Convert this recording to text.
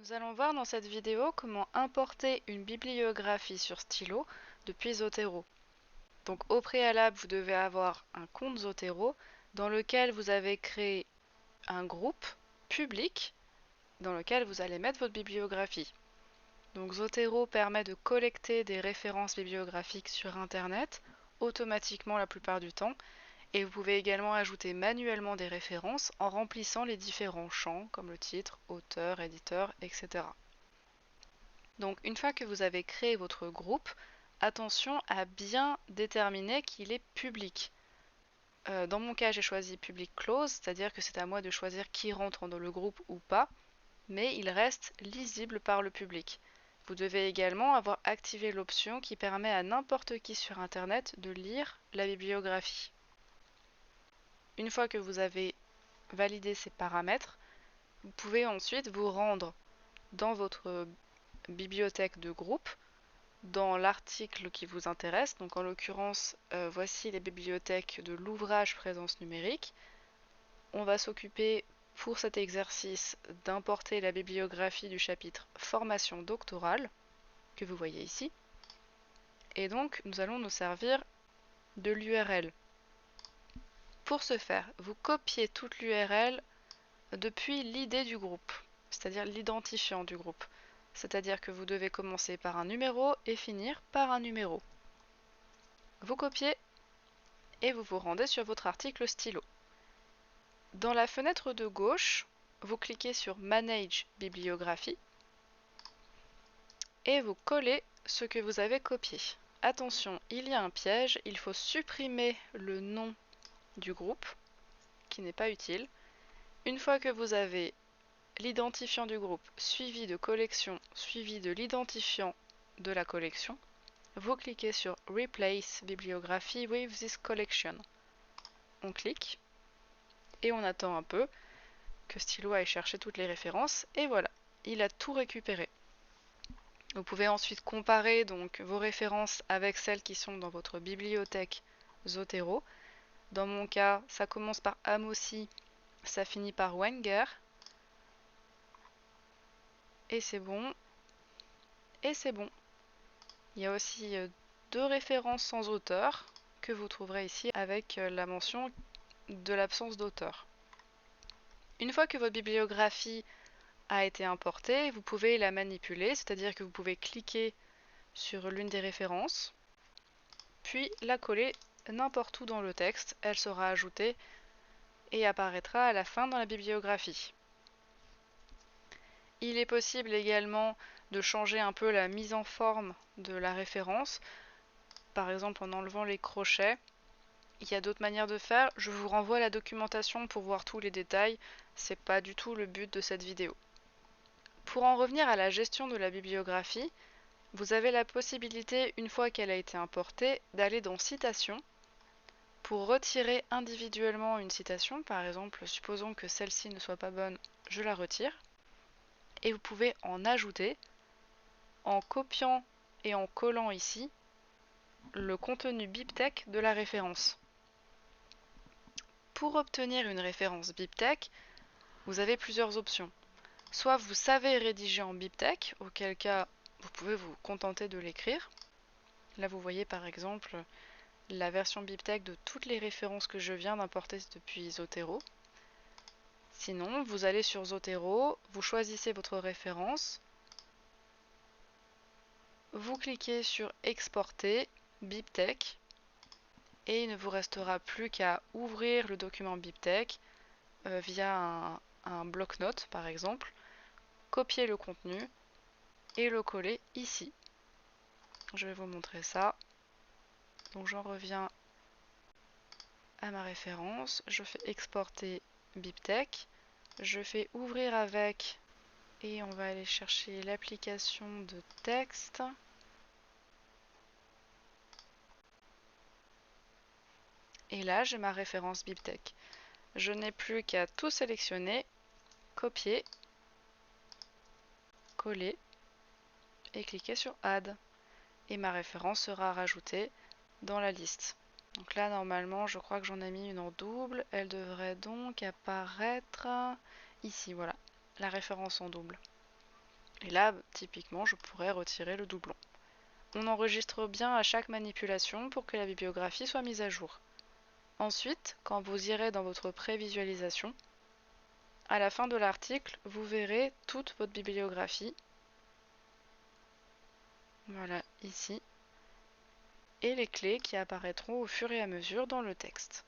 Nous allons voir dans cette vidéo comment importer une bibliographie sur stylo depuis Zotero. Donc au préalable, vous devez avoir un compte Zotero dans lequel vous avez créé un groupe public dans lequel vous allez mettre votre bibliographie. Donc Zotero permet de collecter des références bibliographiques sur Internet automatiquement la plupart du temps, et vous pouvez également ajouter manuellement des références en remplissant les différents champs comme le titre, auteur, éditeur, etc. Donc une fois que vous avez créé votre groupe, attention à bien déterminer qu'il est public. Dans mon cas, j'ai choisi public close, c'est-à-dire que c'est à moi de choisir qui rentre dans le groupe ou pas, mais il reste lisible par le public. Vous devez également avoir activé l'option qui permet à n'importe qui sur Internet de lire la bibliographie. Une fois que vous avez validé ces paramètres, vous pouvez ensuite vous rendre dans votre bibliothèque de groupe, dans l'article qui vous intéresse. Donc en l'occurrence, voici les bibliothèques de l'ouvrage Présence numérique. On va s'occuper pour cet exercice d'importer la bibliographie du chapitre Formation doctorale, que vous voyez ici. Et donc nous allons nous servir de l'URL. Pour ce faire, vous copiez toute l'URL depuis l'ID du groupe, c'est-à-dire l'identifiant du groupe. C'est-à-dire que vous devez commencer par un numéro et finir par un numéro. Vous copiez et vous vous rendez sur votre article stylo. Dans la fenêtre de gauche, vous cliquez sur Manage bibliographie et vous collez ce que vous avez copié. Attention, il y a un piège, il faut supprimer le nom du groupe qui n'est pas utile. Une fois que vous avez l'identifiant du groupe suivi de collection suivi de l'identifiant de la collection, vous cliquez sur Replace Bibliography with this collection. On clique et on attend un peu que Stylo aille chercher toutes les références et voilà, il a tout récupéré. Vous pouvez ensuite comparer donc vos références avec celles qui sont dans votre bibliothèque Zotero. Dans mon cas, ça commence par Amosi, ça finit par Wenger. Et c'est bon. Et c'est bon. Il y a aussi deux références sans auteur que vous trouverez ici avec la mention de l'absence d'auteur. Une fois que votre bibliographie a été importée, vous pouvez la manipuler, c'est-à-dire que vous pouvez cliquer sur l'une des références, puis la coller n'importe où dans le texte. Elle sera ajoutée et apparaîtra à la fin dans la bibliographie. Il est possible également de changer un peu la mise en forme de la référence, par exemple en enlevant les crochets. Il y a d'autres manières de faire, je vous renvoie à la documentation pour voir tous les détails, c'est pas du tout le but de cette vidéo. Pour en revenir à la gestion de la bibliographie, vous avez la possibilité, une fois qu'elle a été importée, d'aller dans Citations pour retirer individuellement une citation. Par exemple, supposons que celle-ci ne soit pas bonne, je la retire. Et vous pouvez en ajouter en copiant et en collant ici le contenu BibTeX de la référence. Pour obtenir une référence BibTeX, vous avez plusieurs options. Soit vous savez rédiger en BibTeX, auquel cas vous pouvez vous contenter de l'écrire. Là vous voyez par exemple la version BibTeX de toutes les références que je viens d'importer depuis Zotero. Sinon, vous allez sur Zotero, vous choisissez votre référence, vous cliquez sur Exporter BibTeX et il ne vous restera plus qu'à ouvrir le document BibTeX via un bloc-notes par exemple, copier le contenu et le coller ici. Je vais vous montrer ça. Donc j'en reviens à ma référence, je fais exporter BibTeX, je fais ouvrir avec et on va aller chercher l'application de texte. Et là j'ai ma référence BibTeX. Je n'ai plus qu'à tout sélectionner, copier, coller et cliquer sur Add. Et ma référence sera rajoutée dans la liste. Donc là normalement je crois que j'en ai mis une en double, elle devrait donc apparaître ici, voilà, la référence en double. Et là, typiquement, je pourrais retirer le doublon. On enregistre bien à chaque manipulation pour que la bibliographie soit mise à jour. Ensuite, quand vous irez dans votre prévisualisation, à la fin de l'article, vous verrez toute votre bibliographie. Voilà, ici. Et les clés qui apparaîtront au fur et à mesure dans le texte.